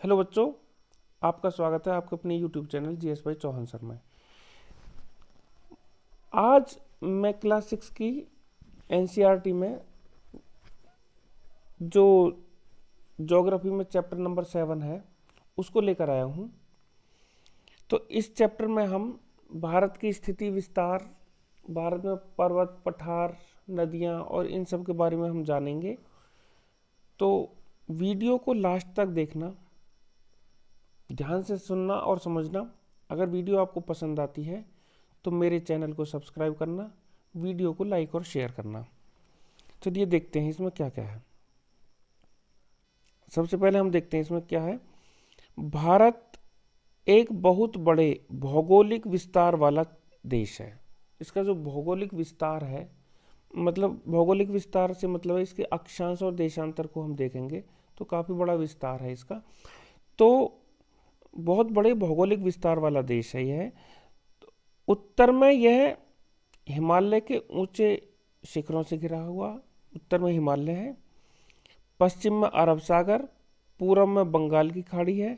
Hello बच्चों, आपका स्वागत है आपके अपने यूट्यूब चैनल जीएस भाई चौहान सर में। आज मैं क्लास 6 की एनसीईआरटी में जो ज्योग्राफी में चैप्टर नंबर 7 है उसको लेकर आया हूँ। तो इस चैप्टर में हम भारत की स्थिति विस्तार, भारत में पर्वत, पठार, नदियाँ और इन सब के बारे में हम जानेंगे। तो वीडियो को लास्ट तक देखना, ध्यान से सुनना और समझना। अगर वीडियो आपको पसंद आती है तो मेरे चैनल को सब्सक्राइब करना, वीडियो को लाइक और शेयर करना। चलिए देखते हैं इसमें क्या क्या है। सबसे पहले हम देखते हैं इसमें क्या है। भारत एक बहुत बड़े भौगोलिक विस्तार वाला देश है। इसका जो भौगोलिक विस्तार है, मतलब भौगोलिक विस्तार से मतलब है इसके अक्षांश और देशांतर को हम देखेंगे तो काफ़ी बड़ा विस्तार है इसका। तो बहुत बड़े भौगोलिक विस्तार वाला देश है यह। उत्तर में यह हिमालय के ऊंचे शिखरों से घिरा हुआ, उत्तर में हिमालय है। पश्चिम में अरब सागर, पूर्व में बंगाल की खाड़ी है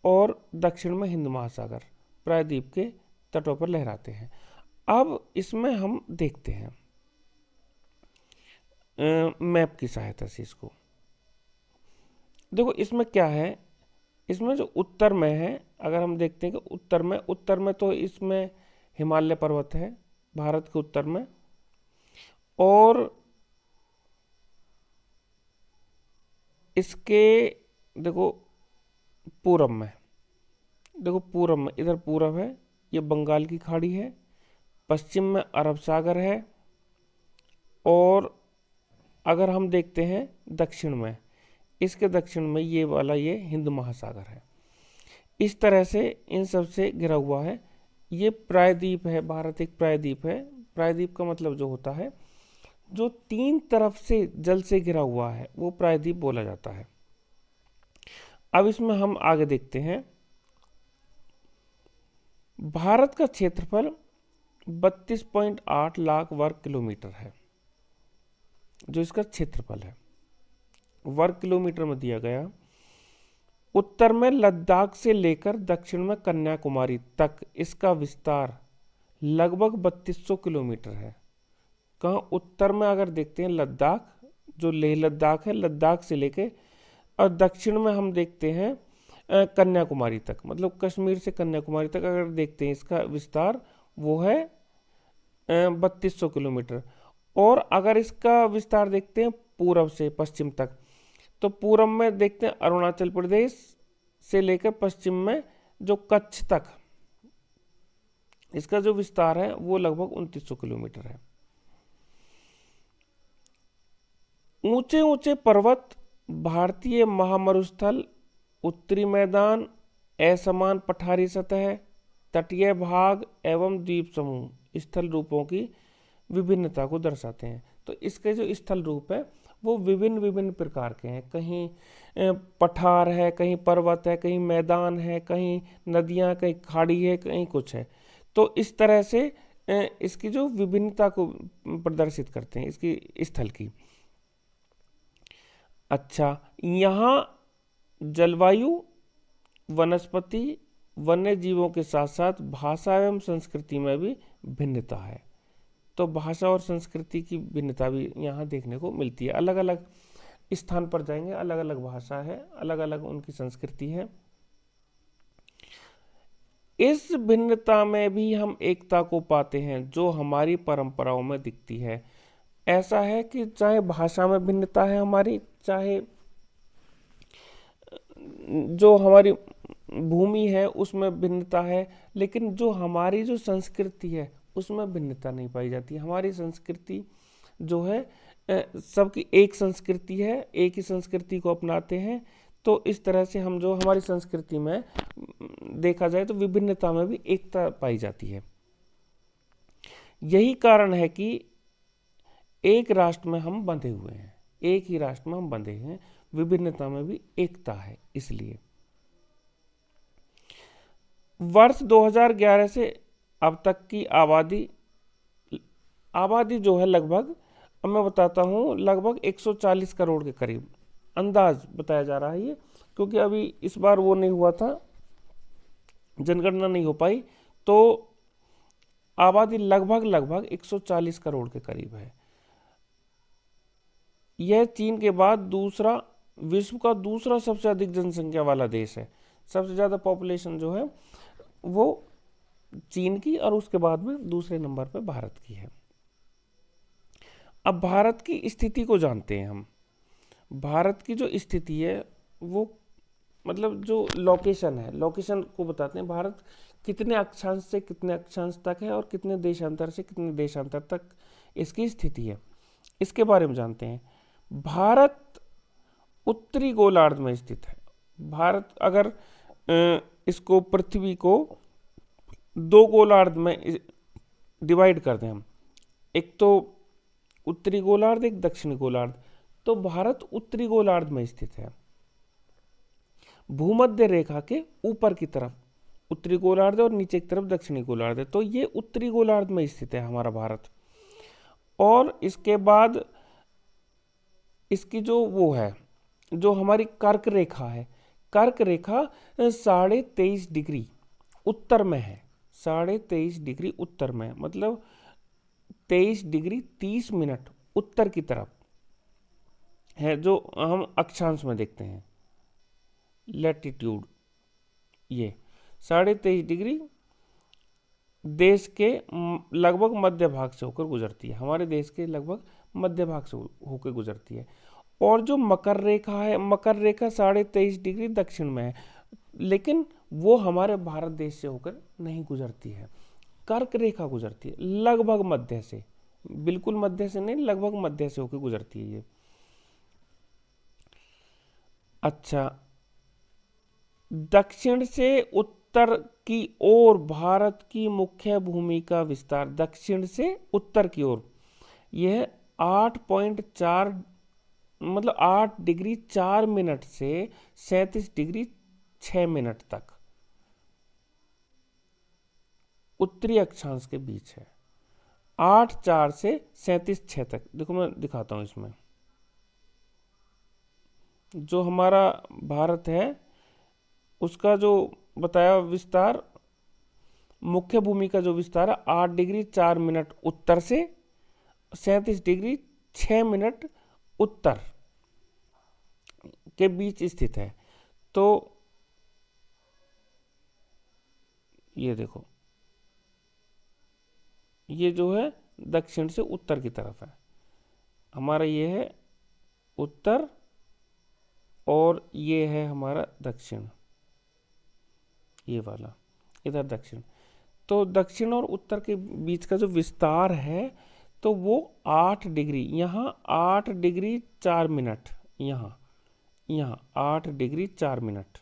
और दक्षिण में हिंद महासागर प्रायद्वीप के तटों पर लहराते हैं। अब इसमें हम देखते हैं मैप की सहायता से इसको। देखो इसमें क्या है, इसमें जो उत्तर में है, अगर हम देखते हैं कि उत्तर में तो इसमें हिमालय पर्वत है भारत के उत्तर में, और इसके देखो पूरब में, इधर पूरब है, ये बंगाल की खाड़ी है। पश्चिम में अरब सागर है और अगर हम देखते हैं दक्षिण में, इसके दक्षिण में ये वाला ये हिंद महासागर है। इस तरह से इन सब से घिरा हुआ है। ये प्रायद्वीप है, भारत एक प्रायद्वीप है। प्रायद्वीप का मतलब जो होता है जो 3 तरफ से जल से घिरा हुआ है वो प्रायद्वीप बोला जाता है। अब इसमें हम आगे देखते हैं। भारत का क्षेत्रफल 32.8 लाख वर्ग किलोमीटर है, जो इसका क्षेत्रफल है वर्ग किलोमीटर में दिया गया। उत्तर में लद्दाख से लेकर दक्षिण में कन्याकुमारी तक इसका विस्तार लगभग 3200 किलोमीटर है। कहाँ उत्तर में अगर देखते हैं लद्दाख, जो लेह लद्दाख है, लद्दाख से लेकर, और दक्षिण में हम देखते हैं कन्याकुमारी तक, मतलब कश्मीर से कन्याकुमारी तक अगर देखते हैं इसका विस्तार वो है 3200 किलोमीटर। और अगर इसका विस्तार देखते हैं पूरब से पश्चिम तक, तो पूरब में देखते हैं अरुणाचल प्रदेश से लेकर पश्चिम में जो कच्छ तक इसका जो विस्तार है वो लगभग 2900 किलोमीटर है। ऊंचे ऊंचे पर्वत, भारतीय महामरुस्थल, उत्तरी मैदान, असमान पठारी सतह, तटीय भाग एवं द्वीप समूह स्थल रूपों की विभिन्नता को दर्शाते हैं। तो इसके जो स्थल रूप है वो विभिन्न विभिन्न प्रकार के हैं। कहीं पठार है, कहीं पर्वत है, कहीं मैदान है, कहीं नदियाँ, कहीं खाड़ी है, कहीं कुछ है। तो इस तरह से इसकी जो विभिन्नता को प्रदर्शित करते हैं इसकी स्थल की। अच्छा, यहाँ जलवायु, वनस्पति, वन्य जीवों के साथ साथ भाषा एवं संस्कृति में भी भिन्नता है। तो भाषा और संस्कृति की भिन्नता भी यहाँ देखने को मिलती है। अलग अलग स्थान पर जाएंगे, अलग अलग भाषा है, अलग अलग उनकी संस्कृति है। इस भिन्नता में भी हम एकता को पाते हैं जो हमारी परंपराओं में दिखती है। ऐसा है कि चाहे भाषा में भिन्नता है हमारी, चाहे जो हमारी भूमि है उसमें भिन्नता है, लेकिन जो हमारी जो संस्कृति है उसमें भिन्नता नहीं पाई जाती। हमारी संस्कृति जो है सबकी एक संस्कृति है, एक ही संस्कृति को अपनाते हैं। तो इस तरह से हम जो हमारी संस्कृति में देखा जाए तो विभिन्नता में भी एकता पाई जाती है। यही कारण है कि एक राष्ट्र में हम बंधे हुए हैं, एक ही राष्ट्र में हम बंधे हैं, विभिन्नता में भी एकता है। इसलिए वर्ष 2011 से अब तक की आबादी जो है लगभग, अब मैं बताता हूँ, लगभग 140 करोड़ के करीब अंदाज बताया जा रहा है ये क्योंकि अभी इस बार वो नहीं हुआ था, जनगणना नहीं हो पाई, तो आबादी लगभग लगभग 140 करोड़ के करीब है। यह चीन के बाद दूसरा, विश्व का दूसरा सबसे अधिक जनसंख्या वाला देश है। सबसे ज़्यादा पॉपुलेशन जो है वो चीन की, और उसके बाद में दूसरे नंबर पे भारत की है। अब भारत की स्थिति को जानते हैं हम। भारत की जो स्थिति है वो, मतलब जो लोकेशन है, लोकेशन को बताते हैं। भारत कितने अक्षांश से कितने अक्षांश तक है और कितने देशांतर से कितने देशांतर तक इसकी स्थिति है, इसके बारे में जानते हैं। भारत उत्तरी गोलार्ध में स्थित है। भारत अगर इसको, पृथ्वी को दो गोलार्ध में डिवाइड कर दें हम, एक तो उत्तरी गोलार्ध, एक दक्षिणी गोलार्ध, तो भारत उत्तरी गोलार्ध में स्थित है। भूमध्य रेखा के ऊपर की तरफ उत्तरी गोलार्ध है और नीचे की तरफ दक्षिणी गोलार्ध है, तो ये उत्तरी गोलार्ध में स्थित है हमारा भारत। और इसके बाद इसकी जो वो है, जो हमारी कर्क रेखा है, कर्क रेखा 23.5 डिग्री उत्तर में है। 23.5 डिग्री उत्तर में, मतलब 23 डिग्री 30 मिनट उत्तर की तरफ है, जो हम अक्षांश में देखते हैं, लैटिट्यूड। ये 23.5 डिग्री देश के लगभग मध्य भाग से होकर गुजरती है, हमारे देश के लगभग मध्य भाग से होकर गुजरती है। और जो मकर रेखा है, मकर रेखा 23.5 डिग्री दक्षिण में है, लेकिन वो हमारे भारत देश से होकर नहीं गुजरती है। कर्क रेखा गुजरती है लगभग मध्य से, बिल्कुल मध्य से नहीं, लगभग मध्य से होकर गुजरती है ये। अच्छा, दक्षिण से उत्तर की ओर भारत की मुख्य भूमि का विस्तार, दक्षिण से उत्तर की ओर, यह 8.4 मतलब 8 डिग्री 4 मिनट से 37 डिग्री 6 मिनट तक उत्तरी अक्षांश के बीच है। 8.4 से 37.6 तक। देखो मैं दिखाता हूं इसमें, जो हमारा भारत है उसका जो बताया विस्तार, मुख्य भूमि का जो विस्तार है 8 डिग्री 4 मिनट उत्तर से 37 डिग्री 6 मिनट उत्तर के बीच स्थित है। तो ये देखो, ये जो है दक्षिण से उत्तर की तरफ है हमारा, ये है उत्तर और ये है हमारा दक्षिण, ये वाला इधर दक्षिण। तो दक्षिण और उत्तर के बीच का जो विस्तार है तो वो 8 डिग्री, यहाँ 8 डिग्री 4 मिनट, यहाँ 8 डिग्री 4 मिनट,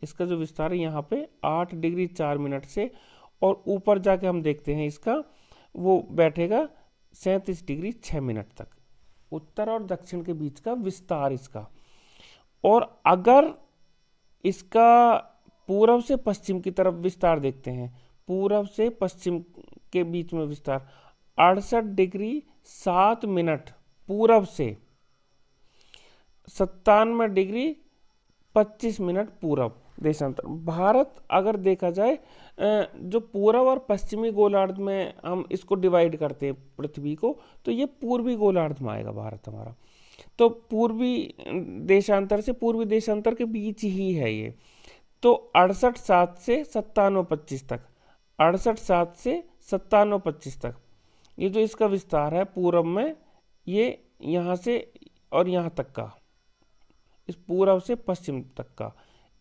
इसका जो विस्तार है यहाँ पे 8 डिग्री 4 मिनट से, और ऊपर जाके हम देखते हैं इसका वो बैठेगा 37 डिग्री 6 मिनट तक, उत्तर और दक्षिण के बीच का विस्तार इसका। और अगर इसका पूर्व से पश्चिम की तरफ विस्तार देखते हैं, पूर्व से पश्चिम के बीच में विस्तार 68 डिग्री 7 मिनट पूर्व से, 97 डिग्री 25 मिनट पूर्व देशांतर। भारत अगर देखा जाए, जो पूर्व और पश्चिमी गोलार्ध में हम इसको डिवाइड करते हैं पृथ्वी को, तो ये पूर्वी गोलार्ध में आएगा भारत हमारा। तो पूर्वी देशांतर से पूर्वी देशांतर के बीच ही है ये। तो 68.7 से 97.25 तक, 68.7 से 97.25 तक ये जो इसका विस्तार है पूर्व में, ये यहाँ से और यहाँ तक का, इस पूर्व से पश्चिम तक का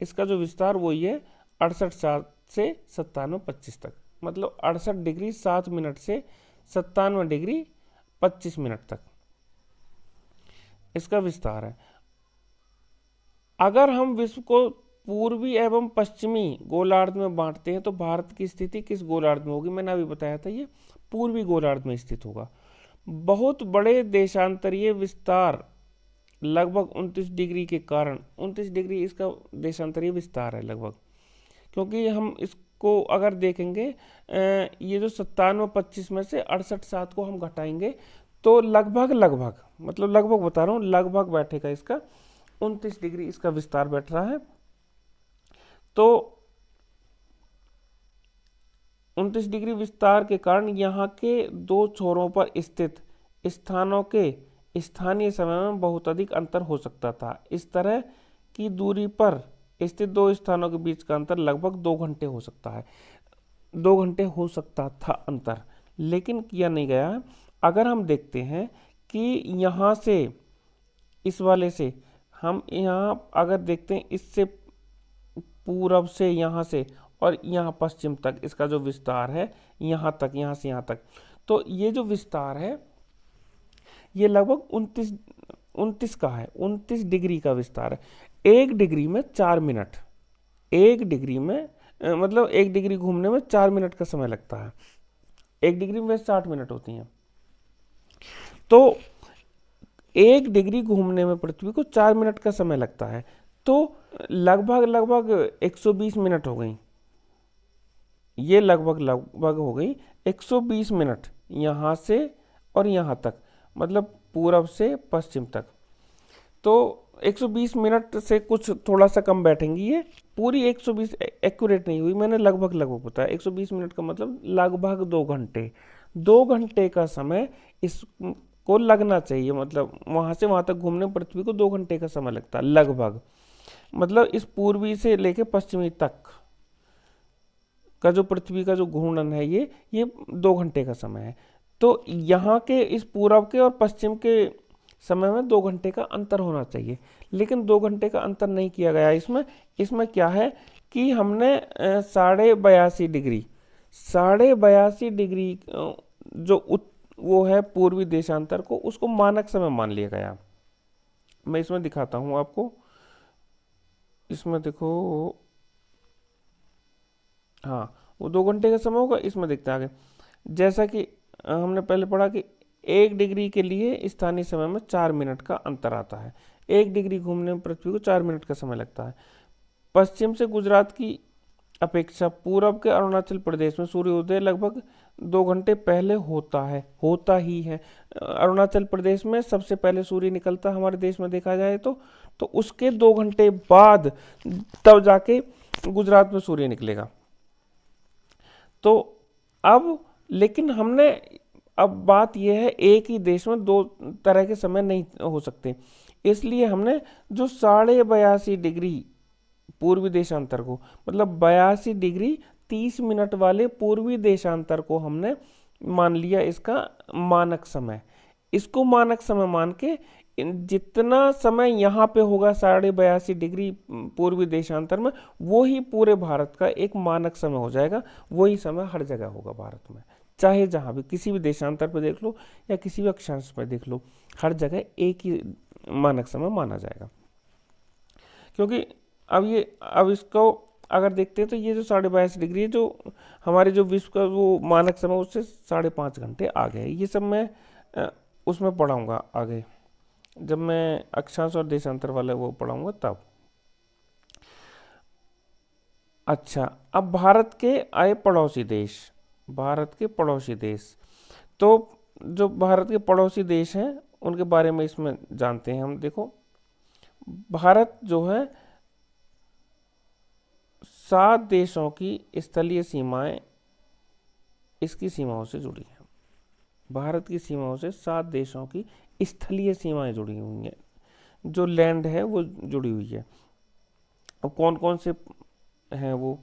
इसका जो विस्तार वो ये 68.7 से 97.25 तक, मतलब 68 डिग्री 7 मिनट से 97 डिग्री 25 मिनट तक इसका विस्तार है। अगर हम विश्व को पूर्वी एवं पश्चिमी गोलार्ध में बांटते हैं तो भारत की स्थिति किस गोलार्ध में होगी? मैंने अभी बताया था ये पूर्वी गोलार्ध में स्थित होगा। बहुत बड़े देशांतरीय विस्तार लगभग 29 डिग्री के कारण, 29 डिग्री इसका देशांतरीय विस्तार है लगभग, क्योंकि हम इसको अगर देखेंगे ये जो 97-25 में से 68-7 को हम घटाएंगे तो लगभग मतलब लगभग बता रहा हूँ, लगभग बैठेगा इसका 29 डिग्री इसका विस्तार बैठ रहा है। तो 29 डिग्री विस्तार के कारण यहाँ के दो छोरों पर स्थित स्थानों के स्थानीय समय में बहुत अधिक अंतर हो सकता था। इस तरह की दूरी पर स्थित दो स्थानों के बीच का अंतर लगभग 2 घंटे हो सकता है। 2 घंटे हो सकता था अंतर, लेकिन किया नहीं गया है। अगर हम देखते हैं कि यहाँ से इस वाले से हम यहाँ अगर देखते हैं, इससे पूरब से यहाँ से और यहाँ पश्चिम तक इसका जो विस्तार है, यहाँ तक, यहाँ से यहाँ तक, तो ये जो विस्तार है ये लगभग 29 का है। 29 डिग्री का विस्तार है। 1 डिग्री में 4 मिनट, 1 डिग्री में मतलब 1 डिग्री घूमने में 4 मिनट का समय लगता है। 1 डिग्री में 60 मिनट होती हैं, तो 1 डिग्री घूमने में पृथ्वी को 4 मिनट का समय लगता है। तो लगभग 120 मिनट हो गई, ये लगभग हो गई 120 मिनट यहाँ से और यहाँ तक, मतलब पूरब से पश्चिम तक। तो 120 मिनट से कुछ थोड़ा सा कम बैठेंगी ये, पूरी 120 एक्यूरेट नहीं हुई, मैंने लगभग बताया। 120 मिनट का मतलब लगभग 2 घंटे। 2 घंटे का समय इसको लगना चाहिए, मतलब वहाँ से वहाँ तक घूमने में पृथ्वी को 2 घंटे का समय लगता है लगभग। मतलब इस पूर्वी से लेके पश्चिमी तक का जो पृथ्वी का जो घूर्णन है ये 2 घंटे का समय है। तो यहाँ के इस पूरब के और पश्चिम के समय में 2 घंटे का अंतर होना चाहिए, लेकिन 2 घंटे का अंतर नहीं किया गया इसमें क्या है कि हमने 82.5 डिग्री जो वो है पूर्वी देशांतर को, उसको मानक समय मान लिया गया। मैं इसमें दिखाता हूँ आपको, इसमें देखो, हाँ वो 2 घंटे का समय होगा। इसमें देखते हैं आगे, जैसा कि हमने पहले पढ़ा कि 1 डिग्री के लिए स्थानीय समय में 4 मिनट का अंतर आता है। 1 डिग्री घूमने में पृथ्वी को 4 मिनट का समय लगता है। पश्चिम से गुजरात की अपेक्षा पूरब के अरुणाचल प्रदेश में सूर्योदय लगभग 2 घंटे पहले होता ही है। अरुणाचल प्रदेश में सबसे पहले सूर्य निकलता हमारे देश में देखा जाए तो उसके 2 घंटे बाद तब जाके गुजरात में सूर्य निकलेगा। तो अब लेकिन हमने, अब बात यह है एक ही देश में 2 तरह के समय नहीं हो सकते, इसलिए हमने जो 82.5 डिग्री पूर्वी देशांतर को, मतलब 82 डिग्री 30 मिनट वाले पूर्वी देशांतर को हमने मान लिया इसका मानक समय। इसको मानक समय मान के जितना समय यहाँ पे होगा 82.5 डिग्री पूर्वी देशांतर में, वो ही पूरे भारत का एक मानक समय हो जाएगा। वही समय हर जगह होगा भारत में, चाहे जहाँ भी किसी भी देशांतर पर देख लो या किसी भी अक्षांश पर देख लो, हर जगह एक ही मानक समय माना जाएगा। क्योंकि अब इसको अगर देखते हैं तो ये जो 82.5 डिग्री है, जो हमारे जो विश्व का वो मानक समय, उससे 5.5 घंटे आगे है। ये सब मैं उसमें पढ़ाऊँगा आगे, जब मैं अक्षांश और देशांतर वाले वो पढ़ाऊँगा तब। अच्छा, अब भारत के आए पड़ोसी देश, भारत के पड़ोसी देश। तो जो भारत के पड़ोसी देश हैं उनके बारे में इसमें जानते हैं हम। देखो, भारत जो है 7 देशों की स्थलीय सीमाएं इसकी सीमाओं से जुड़ी हैं। भारत की सीमाओं से 7 देशों की स्थलीय सीमाएं जुड़ी हुई हैं, जो लैंड है वो जुड़ी हुई है। अब कौन कौन से हैं वो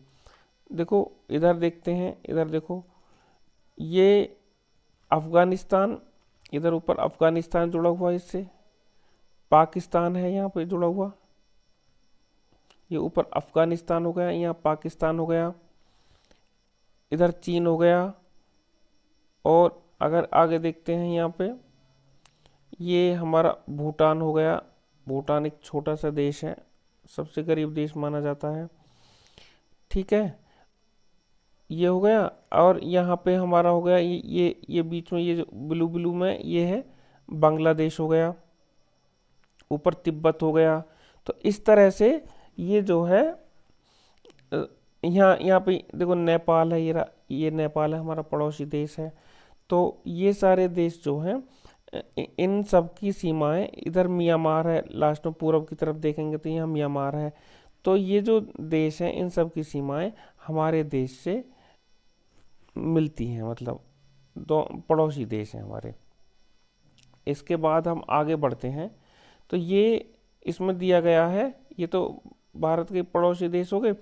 देखो, इधर देखते हैं, इधर देखो, ये अफगानिस्तान, इधर ऊपर अफगानिस्तान जुड़ा हुआ है इससे, पाकिस्तान है यहाँ पे जुड़ा हुआ, ये ऊपर अफगानिस्तान हो गया, यहाँ पाकिस्तान हो गया, इधर चीन हो गया। और अगर आगे देखते हैं यहाँ पे, ये हमारा भूटान हो गया। भूटान एक छोटा सा देश है, सबसे गरीब देश माना जाता है, ठीक है, ये हो गया। और यहाँ पे हमारा हो गया ये बीच में, ये जो ब्लू में ये है बांग्लादेश हो गया, ऊपर तिब्बत हो गया। तो इस तरह से ये जो है यहाँ पे देखो नेपाल है, ये नेपाल है हमारा पड़ोसी देश है। तो ये सारे देश जो हैं इन सब की सीमाएं, इधर म्यांमार है, लास्ट में पूरब की तरफ देखेंगे तो यहाँ म्यांमार है। तो ये जो देश हैं इन सब की सीमाएं हमारे देश से मिलती हैं, मतलब दो पड़ोसी देश हैं हमारे। इसके बाद हम आगे बढ़ते हैं तो ये इसमें दिया गया है, ये तो भारत के पड़ोसी देश हो गए।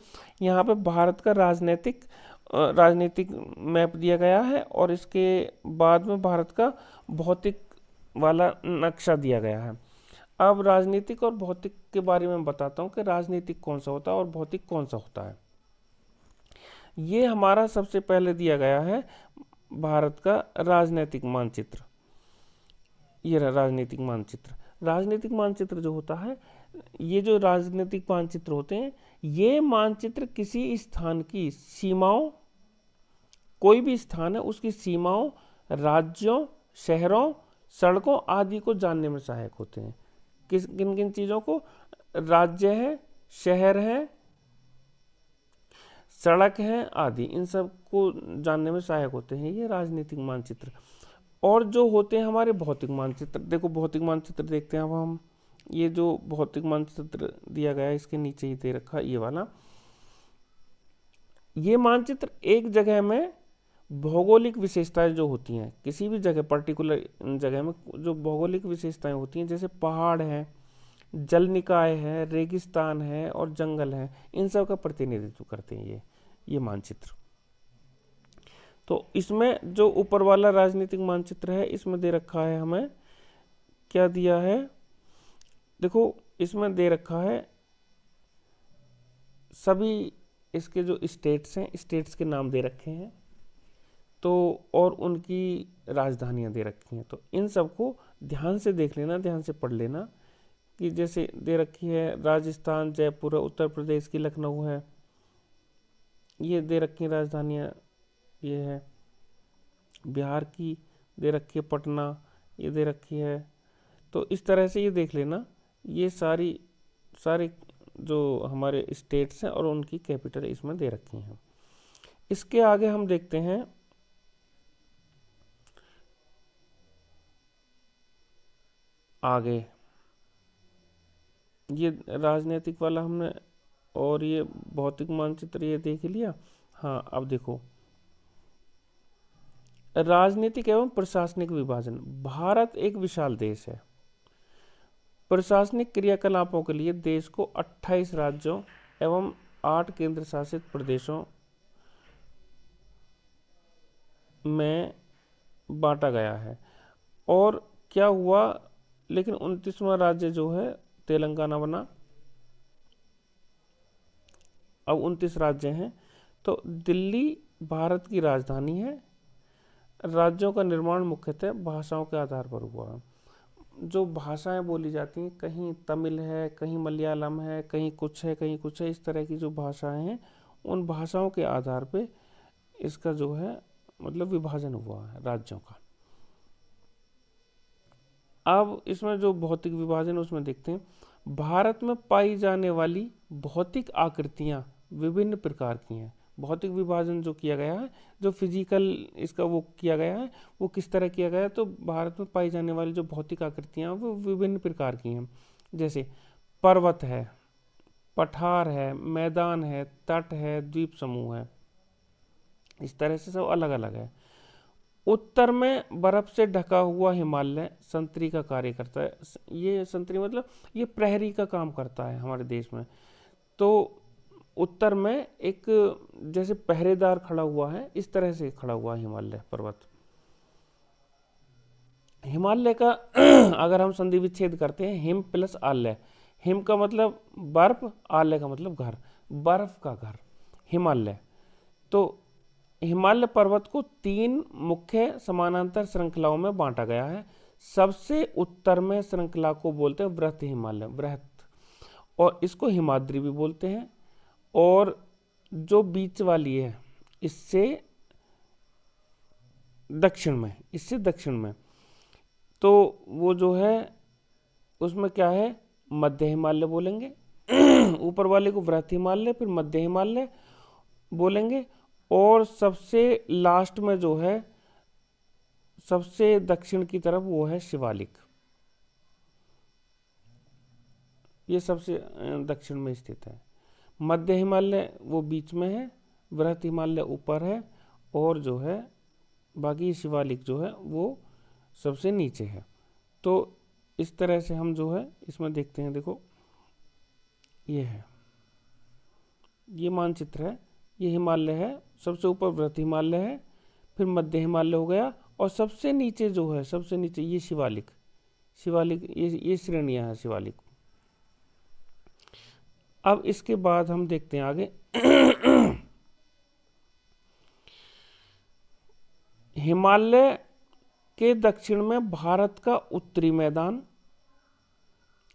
यहाँ पे भारत का राजनीतिक मैप दिया गया है और इसके बाद में भारत का भौतिक वाला नक्शा दिया गया है। अब राजनीतिक और भौतिक के बारे में बताता हूँ कि राजनीतिक कौन सा होता है और भौतिक कौन सा होता है। ये हमारा सबसे पहले दिया गया है भारत का राजनीतिक मानचित्र। ये रहा राजनीतिक मानचित्र। राजनीतिक मानचित्र जो होता है, ये जो राजनीतिक मानचित्र होते हैं, ये मानचित्र किसी स्थान की सीमाओं, कोई भी स्थान है उसकी सीमाओं, राज्यों, शहरों, सड़कों आदि को जानने में सहायक होते हैं। किन किन चीज़ों को? राज्य है, शहर है, सड़क है आदि, इन सब को जानने में सहायक होते हैं ये राजनीतिक मानचित्र। और जो होते हैं हमारे भौतिक मानचित्र, देखो भौतिक मानचित्र देखते हैं अब हम। ये जो भौतिक मानचित्र दिया गया है इसके नीचे ही दे रखा ये वाला। ये मानचित्र एक जगह में भौगोलिक विशेषताएं जो होती हैं, किसी भी जगह पर्टिकुलर जगह में जो भौगोलिक विशेषताएं होती हैं, जैसे पहाड़ है, जल निकाय है, रेगिस्तान है और जंगल है, इन सब का प्रतिनिधित्व करते हैं ये मानचित्र। तो इसमें जो ऊपर वाला राजनीतिक मानचित्र है इसमें दे रखा है, हमें क्या दिया है, देखो इसमें दे रखा है सभी इसके जो स्टेट्स हैं, स्टेट्स के नाम दे रखे हैं, तो और उनकी राजधानियां दे रखी हैं। तो इन सबको ध्यान से देख लेना, ध्यान से पढ़ लेना कि जैसे दे रखी है राजस्थान जयपुर, उत्तर प्रदेश की लखनऊ है, ये दे रखी राजधानियां, ये है बिहार की दे रखी है पटना, ये दे रखी है। तो इस तरह से ये देख लेना, ये सारे जो हमारे स्टेट्स हैं और उनकी कैपिटल इसमें दे रखी हैं। इसके आगे हम देखते हैं आगे, ये राजनीतिक वाला हमने और ये भौतिक मानचित्र ये देख लिया। हाँ, अब देखो राजनीतिक एवं प्रशासनिक विभाजन। भारत एक विशाल देश है। प्रशासनिक क्रियाकलापों के लिए देश को 28 राज्यों एवं 8 केंद्र शासित प्रदेशों में बांटा गया है। और क्या हुआ, लेकिन 29वां राज्य जो है तेलंगाना बना। अब 29 राज्य हैं। तो दिल्ली भारत की राजधानी है। राज्यों का निर्माण मुख्यतः भाषाओं के आधार पर हुआ। जो भाषाएं बोली जाती हैं, कहीं तमिल है, कहीं मलयालम है, कहीं कुछ है, कहीं कुछ है, इस तरह की जो भाषाएं हैं उन भाषाओं के आधार पे इसका जो है मतलब विभाजन हुआ है राज्यों का। अब इसमें जो भौतिक विभाजन उसमें देखते हैं। भारत में पाई जाने वाली भौतिक आकृतियां विभिन्न प्रकार की हैं। भौतिक विभाजन जो किया गया है, जो फिजिकल इसका वो किया गया है, वो किस तरह किया गया है, तो भारत में पाई जाने वाली जो भौतिक आकृतियां वो विभिन्न प्रकार की हैं। जैसे पर्वत है, पठार है, मैदान है, तट है, द्वीप समूह है, इस तरह से सब अलग अलग है। उत्तर में बर्फ से ढका हुआ हिमालय संतरी का कार्य करता है। ये संतरी मतलब ये प्रहरी का काम करता है हमारे देश में। तो उत्तर में एक जैसे पहरेदार खड़ा हुआ है, इस तरह से खड़ा हुआ है हिमालय पर्वत। हिमालय का अगर हम संधि विच्छेद करते हैं, हिम प्लस आलय, हिम का मतलब बर्फ, आलय का मतलब घर, बर्फ का घर हिमालय। तो हिमालय पर्वत को 3 मुख्य समानांतर श्रृंखलाओं में बांटा गया है। सबसे उत्तर में श्रृंखला को बोलते हैं वृहत हिमालय, वृहत, और इसको हिमाद्री भी बोलते हैं। और जो बीच वाली है इससे दक्षिण में, तो वो जो है उसमें क्या है, मध्य हिमालय बोलेंगे। ऊपर वाले को वृहत हिमालय, फिर मध्य हिमालय बोलेंगे। और सबसे लास्ट में जो है सबसे दक्षिण की तरफ वो है शिवालिक, ये सबसे दक्षिण में स्थित है। मध्य हिमालय वो बीच में है, वृहत हिमालय ऊपर है, और जो है बाकी शिवालिक जो है वो सबसे नीचे है। तो इस तरह से हम जो है इसमें देखते हैं, देखो ये है, ये मानचित्र है, ये हिमालय है, सबसे ऊपर वृहत हिमालय है, फिर मध्य हिमालय हो गया, और सबसे नीचे जो है, सबसे नीचे ये शिवालिक, शिवालिक ये श्रेणियां हैं शिवालिक। अब इसके बाद हम देखते हैं आगे हिमालय के दक्षिण में भारत का उत्तरी मैदान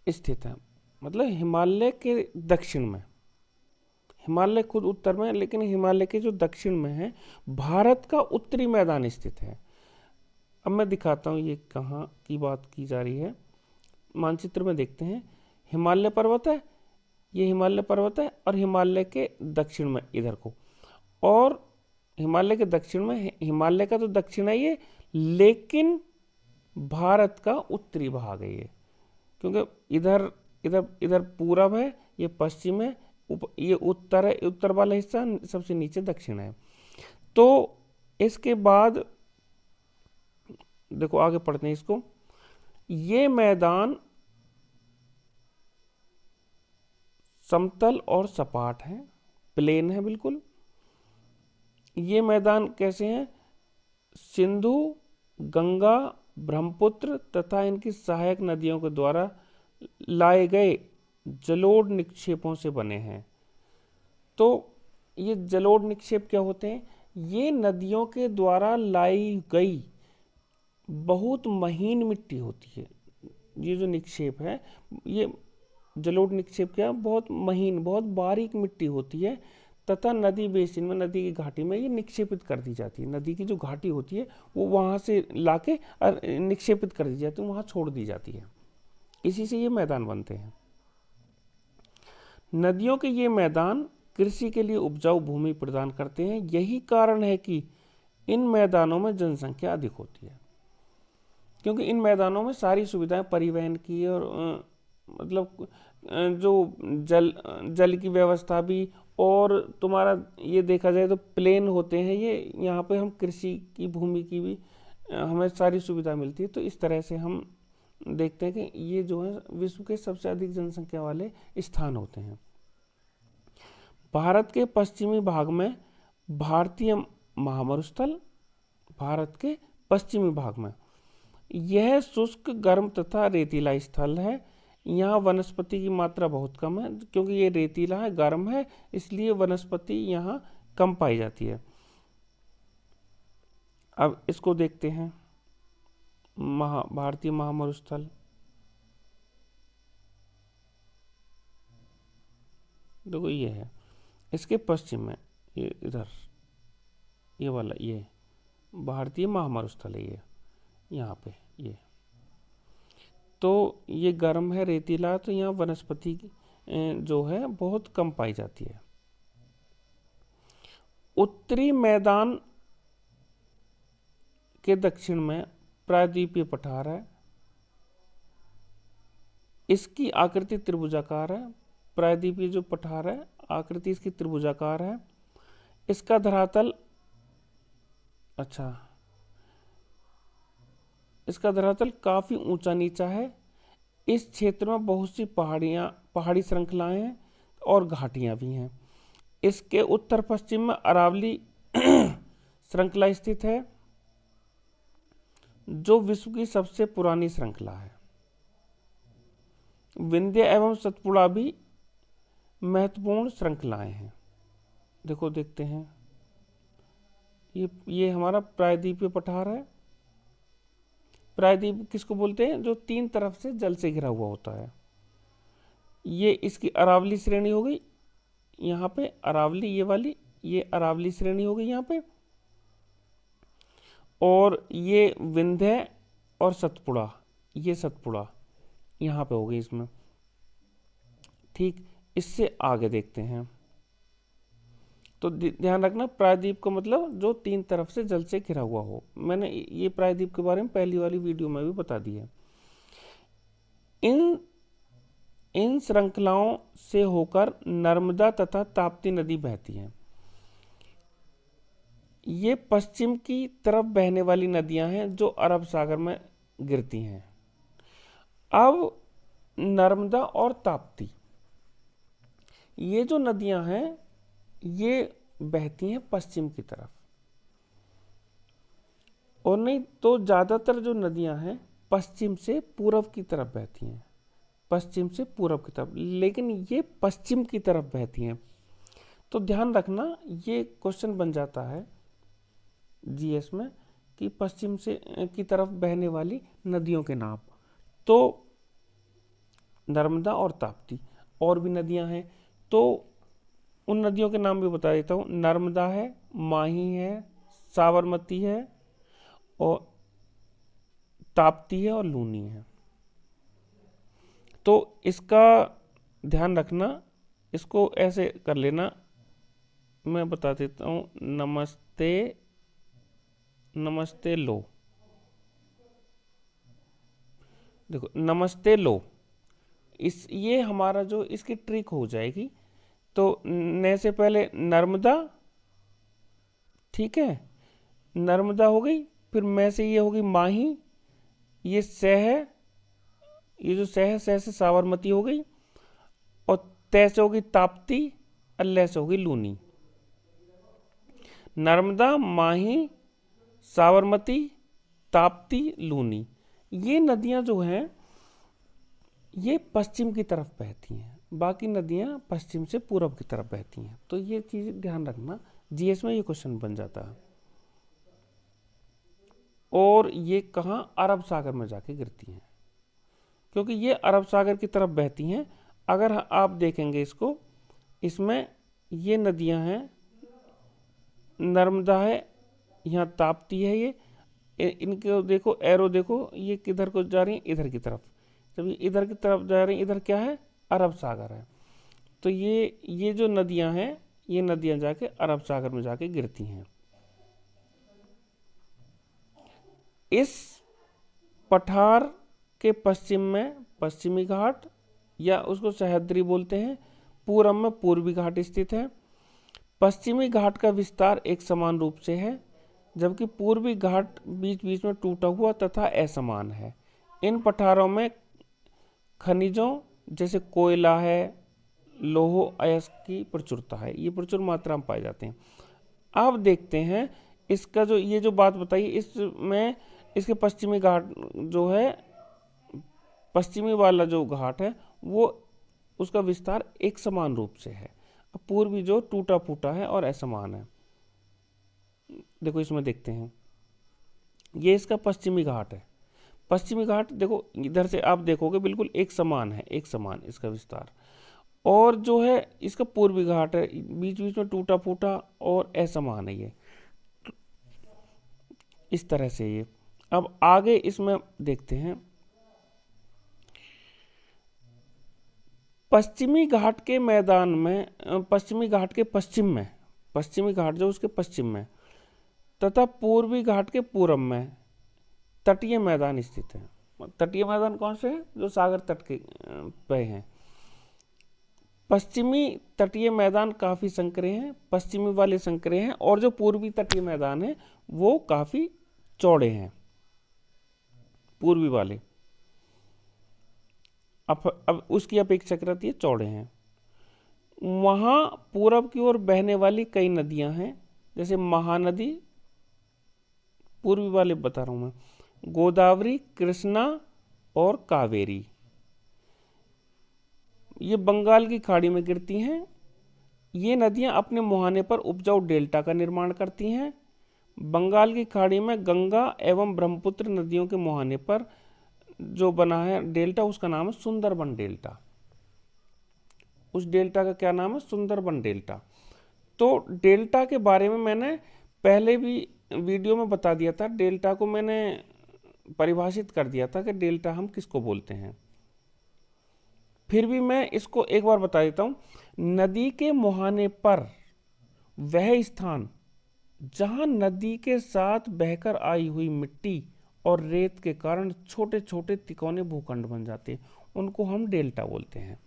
स्थित है। मतलब हिमालय के दक्षिण में, हिमालय खुद उत्तर में है, लेकिन हिमालय के जो दक्षिण में है भारत का उत्तरी मैदान स्थित है। अब मैं दिखाता हूँ ये कहाँ की बात की जा रही है। मानचित्र में देखते हैं, हिमालय पर्वत है, ये हिमालय पर्वत है, और हिमालय के दक्षिण में इधर को, और हिमालय के दक्षिण में, हिमालय का तो दक्षिण है ये, लेकिन भारत का उत्तरी भाग है ये, क्योंकि इधर इधर इधर पूरब है, ये पश्चिम है, ये उत्तर है, उत्तर वाला हिस्सा सबसे नीचे दक्षिण है। तो इसके बाद देखो आगे पढ़ते हैं इसको। ये मैदान समतल और सपाट है, प्लेन है बिल्कुल। ये मैदान कैसे हैं? सिंधु, गंगा, ब्रह्मपुत्र तथा इनकी सहायक नदियों के द्वारा लाए गए जलोढ़ निक्षेपों से बने हैं। तो ये जलोढ़ निक्षेप क्या होते हैं? ये नदियों के द्वारा लाई गई बहुत महीन मिट्टी होती है। ये जो निक्षेप है, ये जलोढ़ निक्षेप क्या, बहुत महीन, बहुत बारीक मिट्टी होती है, तथा नदी बेसिन में, नदी की घाटी में ये निक्षेपित कर दी जाती है। नदी की जो घाटी होती है वो वहाँ से लाके निक्षेपित कर दी जाती है, वहाँ छोड़ दी जाती है। इसी से ये मैदान बनते हैं। नदियों के ये मैदान कृषि के लिए उपजाऊ भूमि प्रदान करते हैं। यही कारण है कि इन मैदानों में जनसंख्या अधिक होती है, क्योंकि इन मैदानों में सारी सुविधाएं परिवहन की और मतलब जो जल की व्यवस्था भी, और तुम्हारा ये देखा जाए तो प्लेन होते हैं ये, यहाँ पे हम कृषि की भूमि की भी हमें सारी सुविधा मिलती है। तो इस तरह से हम देखते हैं कि ये जो है विश्व के सबसे अधिक जनसंख्या वाले स्थान होते हैं। भारत के पश्चिमी भाग में भारतीय महामरुस्थल, भारत के पश्चिमी भाग में यह शुष्क, गर्म तथा रेतीला स्थल है। यहाँ वनस्पति की मात्रा बहुत कम है, क्योंकि ये रेतीला है, गर्म है, इसलिए वनस्पति यहाँ कम पाई जाती है। अब इसको देखते हैं, भारतीय महामरुस्थल, देखो ये है, इसके पश्चिम में ये इधर ये वाला, ये भारतीय महामरुस्थल है, ये यहाँ पे ये। तो ये गर्म है, रेतीला, तो यहाँ वनस्पति जो है बहुत कम पाई जाती है। उत्तरी मैदान के दक्षिण में प्रायद्वीपीय पठार है। इसकी आकृति त्रिभुजाकार है। प्रायद्वीपीय जो पठार है, आकृति इसकी त्रिभुजाकार है। इसका धरातल, अच्छा, इसका धरातल काफी ऊंचा नीचा है। इस क्षेत्र में बहुत सी पहाड़ी श्रृंखलाएं हैं और घाटियां भी हैं। इसके उत्तर पश्चिम में अरावली श्रृंखला स्थित है, जो विश्व की सबसे पुरानी श्रृंखला है। विंध्य एवं सतपुड़ा भी महत्वपूर्ण श्रृंखलाएं हैं। देखो देखते हैं, ये हमारा प्रायद्वीपीय पठार है। प्रायद्वीप किसको बोलते हैं? जो तीन तरफ से जल से घिरा हुआ होता है। ये इसकी अरावली श्रेणी हो गई, यहाँ पे अरावली, ये वाली, ये अरावली श्रेणी हो गई यहाँ पे। और ये विंध्य और सतपुड़ा, ये सतपुड़ा यहाँ पे हो गई इसमें। ठीक, इससे आगे देखते हैं, तो ध्यान रखना, प्रायद्वीप का मतलब जो 3 तरफ से जल से घिरा हुआ हो। मैंने ये प्रायद्वीप के बारे में पहली वाली वीडियो में भी बता दी है। इन श्रृंखलाओं से होकर नर्मदा तथा ताप्ती नदी बहती हैं। ये पश्चिम की तरफ बहने वाली नदियां हैं जो अरब सागर में गिरती हैं। अब नर्मदा और ताप्ती, ये जो नदियां हैं ये बहती हैं पश्चिम की तरफ, और नहीं तो ज़्यादातर जो नदियां हैं पश्चिम से पूरब की तरफ बहती हैं, पश्चिम से पूरब की तरफ, लेकिन ये पश्चिम की तरफ बहती हैं। तो ध्यान रखना, ये क्वेश्चन बन जाता है जीएस में कि पश्चिम से की तरफ बहने वाली नदियों के नाम। तो नर्मदा और ताप्ती, और भी नदियां हैं तो उन नदियों के नाम भी बता देता हूँ। नर्मदा है, माही है, साबरमती है, और ताप्ती है, और लूनी है। तो इसका ध्यान रखना, इसको ऐसे कर लेना, मैं बता देता हूँ। नमस्ते, नमस्ते लो, देखो नमस्ते लो, ये हमारा जो इसकी ट्रिक हो जाएगी। तो न से पहले नर्मदा, ठीक है, नर्मदा हो गई, फिर मैं से ये होगी माही, ये सह है, ये जो सह से साबरमती हो गई, और तय से होगी ताप्ती, अल्लह से होगी लूनी। नर्मदा, माही, साबरमती, ताप्ती, लूनी, ये नदियां जो हैं ये पश्चिम की तरफ बहती हैं, बाकी नदियां पश्चिम से पूरब की तरफ बहती हैं। तो ये चीज ध्यान रखना, जीएस में ये क्वेश्चन बन जाता है। और ये कहाँ, अरब सागर में जाके गिरती हैं, क्योंकि ये अरब सागर की तरफ बहती हैं। अगर आप देखेंगे इसको, इसमें ये नदियां हैं, नर्मदा है, यहाँ ताप्ती है, ये इनके देखो एरो, देखो ये किधर को जा रही है, इधर की तरफ। जब ये इधर की तरफ जा रही है, इधर क्या है, अरब सागर है। तो ये जो नदियां हैं, ये नदियां जाके अरब सागर में जाके गिरती हैं। इस पठार के पश्चिम में पश्चिमी घाट, या उसको सह्याद्री बोलते हैं, पूरब में पूर्वी घाट स्थित है। पश्चिमी घाट का विस्तार एक समान रूप से है, जबकि पूर्वी घाट बीच बीच में टूटा हुआ तथा असमान है। इन पठारों में खनिजों जैसे कोयला है, लोह अयस्क की प्रचुरता है, ये प्रचुर मात्रा में पाए जाते हैं। अब देखते हैं इसका जो ये जो बात बताई, इसमें इसके पश्चिमी घाट जो है, पश्चिमी वाला जो घाट है वो उसका विस्तार एक समान रूप से है। अब पूर्वी जो टूटा फूटा है और असमान है। देखो इसमें देखते हैं, ये इसका पश्चिमी घाट है। पश्चिमी घाट देखो इधर से आप देखोगे बिल्कुल एक समान है, एक समान इसका विस्तार। और जो है इसका पूर्वी घाट है, बीच बीच में टूटा फूटा और असमान है ये, इस तरह से ये। अब आगे इसमें देखते हैं, पश्चिमी घाट के मैदान में, पश्चिमी घाट के पश्चिम में, पश्चिमी घाट जो उसके पश्चिम में तथा पूर्वी घाट के पूरब में तटीय मैदान स्थित है। तटीय मैदान कौन से हैं, जो सागर तट के पे हैं। पश्चिमी तटीय मैदान काफी संकरे हैं, पश्चिमी वाले संकरे हैं, और जो पूर्वी तटीय मैदान है वो काफी चौड़े हैं, पूर्वी वाले। अब उसकी अपेक्षा करती है चौड़े हैं। वहां पूरब की ओर बहने वाली कई नदियां हैं, जैसे महानदी, पूर्वी वाले बता रहा हूं मैं, गोदावरी, कृष्णा और कावेरी, ये बंगाल की खाड़ी में गिरती हैं। ये नदियां अपने मुहाने पर उपजाऊ डेल्टा का निर्माण करती हैं। बंगाल की खाड़ी में गंगा एवं ब्रह्मपुत्र नदियों के मुहाने पर जो बना है डेल्टा, उसका नाम है सुंदरबन डेल्टा। उस डेल्टा का क्या नाम है, सुंदरबन डेल्टा। तो डेल्टा के बारे में मैंने पहले भी वीडियो में बता दिया था, डेल्टा को मैंने परिभाषित कर दिया था कि डेल्टा हम किसको बोलते हैं। फिर भी मैं इसको एक बार बता देता हूं। नदी के मुहाने पर वह स्थान जहां नदी के साथ बहकर आई हुई मिट्टी और रेत के कारण छोटे छोटे तिकोने भूखंड बन जाते हैं, उनको हम डेल्टा बोलते हैं।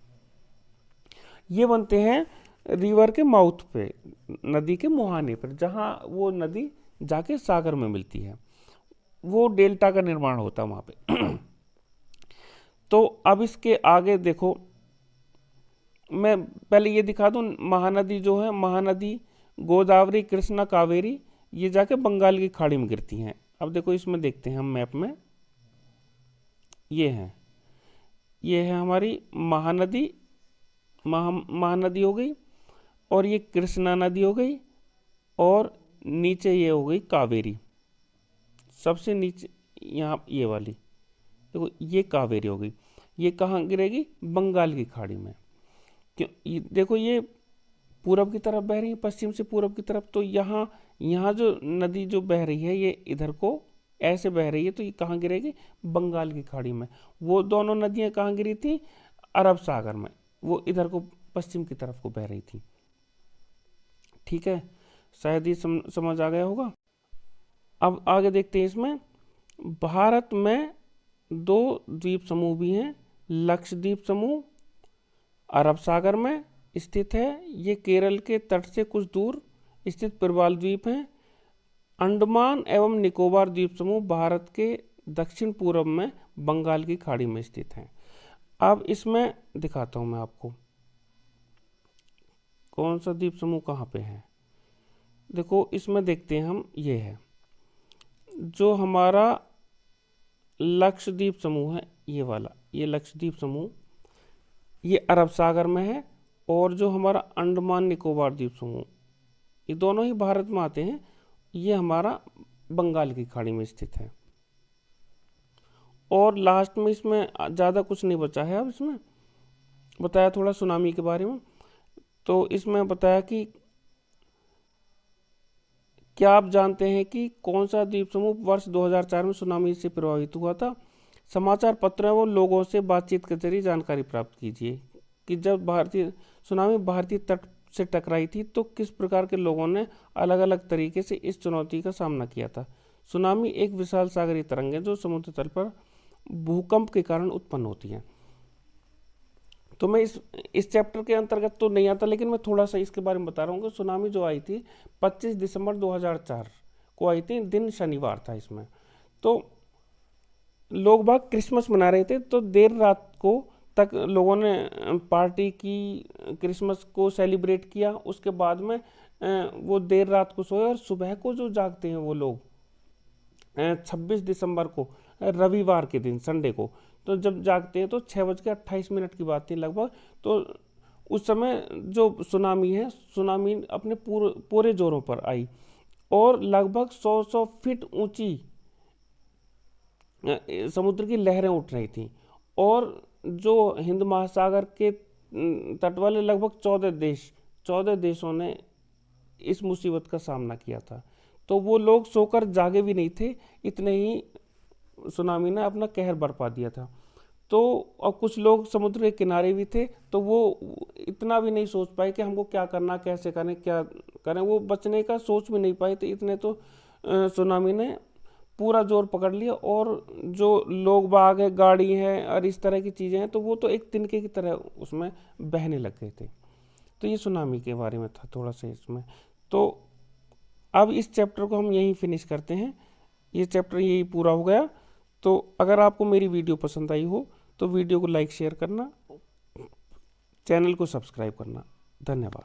ये बनते हैं रिवर के माउथ पे, नदी के मुहाने पर, जहां वो नदी जाके सागर में मिलती है, वो डेल्टा का निर्माण होता है वहां पे। तो अब इसके आगे देखो, मैं पहले ये दिखा दूं, महानदी जो है, महानदी गोदावरी, कृष्णा, कावेरी, ये जाके बंगाल की खाड़ी में गिरती हैं। अब देखो इसमें देखते हैं हम मैप में, ये है हमारी महानदी, महानदी हो गई, और ये कृष्णा नदी हो गई, और नीचे ये हो गई कावेरी, सबसे नीचे यहाँ ये वाली देखो, ये कावेरी हो गई। ये कहाँ गिरेगी? बंगाल की खाड़ी में। क्यों? देखो ये पूरब की तरफ बह रही है, पश्चिम से पूरब की तरफ, तो यहाँ जो नदी जो बह रही है ये इधर को ऐसे बह रही है, तो ये कहाँ गिरेगी? बंगाल की खाड़ी में। वो दोनों नदियाँ कहाँ गिरी थी? अरब सागर में, वो इधर को पश्चिम की तरफ को बह रही थी। ठीक है, शायद ये समझ आ गया होगा। अब आगे देखते हैं, इसमें भारत में 2 द्वीप समूह भी हैं। लक्षद्वीप समूह अरब सागर में स्थित है, ये केरल के तट से कुछ दूर स्थित प्रवाल द्वीप हैं। अंडमान एवं निकोबार द्वीप समूह भारत के दक्षिण पूर्व में बंगाल की खाड़ी में स्थित हैं। अब इसमें दिखाता हूं मैं आपको कौन सा द्वीप समूह कहाँ पे है। देखो इसमें देखते हैं हम, ये है जो हमारा लक्षद्वीप समूह है, ये वाला, ये लक्षद्वीप समूह, ये अरब सागर में है। और जो हमारा अंडमान निकोबार द्वीप समूह, ये दोनों ही भारत में आते हैं, ये हमारा बंगाल की खाड़ी में स्थित है। और लास्ट में इसमें ज़्यादा कुछ नहीं बचा है। अब इसमें बताया थोड़ा सुनामी के बारे में, तो इसमें बताया कि क्या आप जानते हैं कि कौन सा द्वीप समूह वर्ष 2004 में सुनामी से प्रभावित हुआ था? समाचार पत्रों व लोगों से बातचीत के जरिए जानकारी प्राप्त कीजिए कि जब सुनामी भारतीय तट से टकराई थी तो किस प्रकार के लोगों ने अलग अलग तरीके से इस चुनौती का सामना किया था। सुनामी एक विशाल सागरीय तरंग है जो समुद्र तल पर भूकंप के कारण उत्पन्न होती है। तो मैं इस चैप्टर के अंतर्गत तो नहीं आता, लेकिन मैं थोड़ा सा इसके बारे में बता रहा हूँ कि सुनामी जो आई थी 25 दिसंबर 2004 को आई थी, दिन शनिवार था। इसमें तो लोग बाग क्रिसमस मना रहे थे, तो देर रात को तक लोगों ने पार्टी की, क्रिसमस को सेलिब्रेट किया। उसके बाद में वो देर रात को सोए, और सुबह को जो जागते हैं वो लोग 26 दिसंबर को, रविवार के दिन, संडे को, तो जब जागते हैं तो 6:28 की बात थी लगभग। तो उस समय जो सुनामी है, सुनामी अपने पूरे जोरों पर आई, और लगभग 100 फीट ऊंची समुद्र की लहरें उठ रही थी। और जो हिंद महासागर के तट वाले लगभग 14 देशों ने इस मुसीबत का सामना किया था। तो वो लोग सोकर जागे भी नहीं थे, इतने ही सुनामी ने अपना कहर बरपा दिया था। तो और कुछ लोग समुद्र के किनारे भी थे, तो वो इतना भी नहीं सोच पाए कि हमको क्या करना, कैसे करें, क्या करें, वो बचने का सोच भी नहीं पाए थे। इतने तो सुनामी ने पूरा जोर पकड़ लिया, और जो लोग बाग है, गाड़ी है और इस तरह की चीज़ें हैं, तो वो तो एक तिनके की तरह उसमें बहने लग गए थे। तो ये सुनामी के बारे में था थोड़ा सा इसमें। तो अब इस चैप्टर को हम यहीं फिनिश करते हैं, ये चैप्टर यही पूरा हो गया। तो अगर आपको मेरी वीडियो पसंद आई हो तो वीडियो को लाइक शेयर करना, चैनल को सब्सक्राइब करना। धन्यवाद।